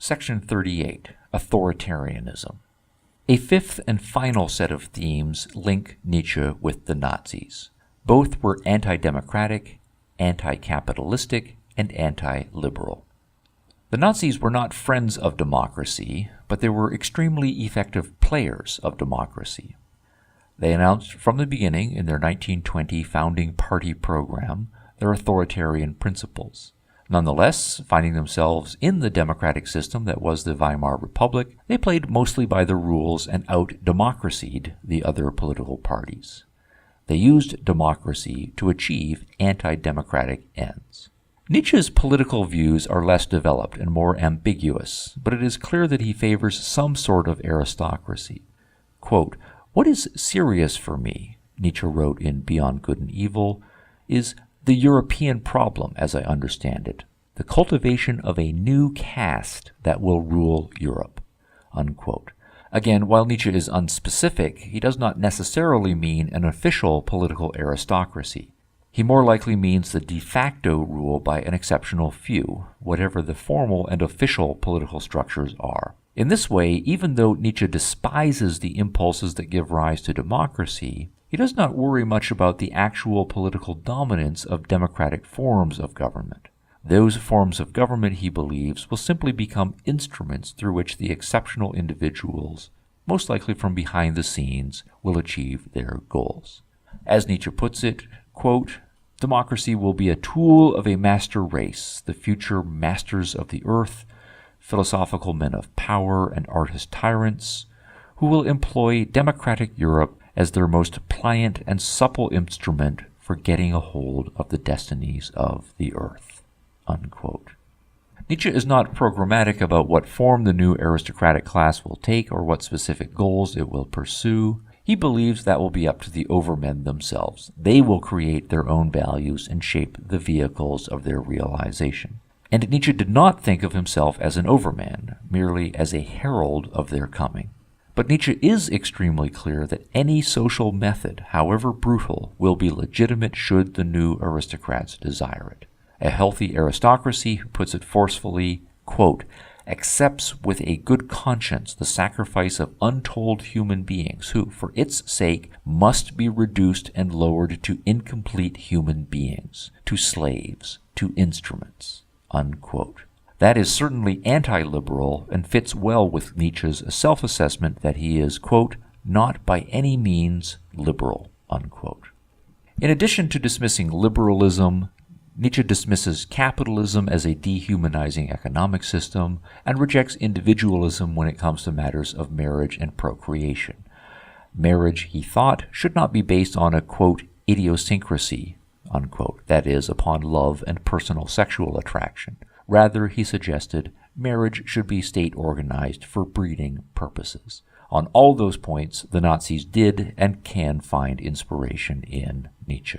Section 38, Authoritarianism. A fifth and final set of themes link Nietzsche with the Nazis. Both were anti-democratic, anti-capitalistic, and anti-liberal. The Nazis were not friends of democracy, but they were extremely effective players of democracy. They announced from the beginning in their 1920 founding party program their authoritarian principles. Nonetheless, finding themselves in the democratic system that was the Weimar Republic, they played mostly by the rules and out-democracied the other political parties. They used democracy to achieve anti-democratic ends. Nietzsche's political views are less developed and more ambiguous, but it is clear that he favors some sort of aristocracy. Quote, "What is serious for me," Nietzsche wrote in Beyond Good and Evil, "is the European problem, as I understand it, the cultivation of a new caste that will rule Europe." Unquote. Again, while Nietzsche is unspecific, he does not necessarily mean an official political aristocracy. He more likely means the de facto rule by an exceptional few, whatever the formal and official political structures are. In this way, even though Nietzsche despises the impulses that give rise to democracy, he does not worry much about the actual political dominance of democratic forms of government. Those forms of government, he believes, will simply become instruments through which the exceptional individuals, most likely from behind the scenes, will achieve their goals. As Nietzsche puts it, quote, "Democracy will be a tool of a master race, the future masters of the earth, philosophical men of power and artist tyrants, who will employ democratic Europe as their most pliant and supple instrument for getting a hold of the destinies of the earth." Unquote. Nietzsche is not programmatic about what form the new aristocratic class will take or what specific goals it will pursue. He believes that will be up to the overmen themselves. They will create their own values and shape the vehicles of their realization. And Nietzsche did not think of himself as an overman, merely as a herald of their coming. But Nietzsche is extremely clear that any social method, however brutal, will be legitimate should the new aristocrats desire it. A healthy aristocracy, who puts it forcefully, quote, "accepts with a good conscience the sacrifice of untold human beings who, for its sake, must be reduced and lowered to incomplete human beings, to slaves, to instruments." Unquote. That is certainly anti-liberal and fits well with Nietzsche's self-assessment that he is, quote, "not by any means liberal." Unquote. In addition to dismissing liberalism, Nietzsche dismisses capitalism as a dehumanizing economic system and rejects individualism when it comes to matters of marriage and procreation. Marriage, he thought, should not be based on a, quote, "idiosyncrasy," unquote, that is, upon love and personal sexual attraction. Rather, he suggested, marriage should be state-organized for breeding purposes. On all those points, the Nazis did and can find inspiration in Nietzsche.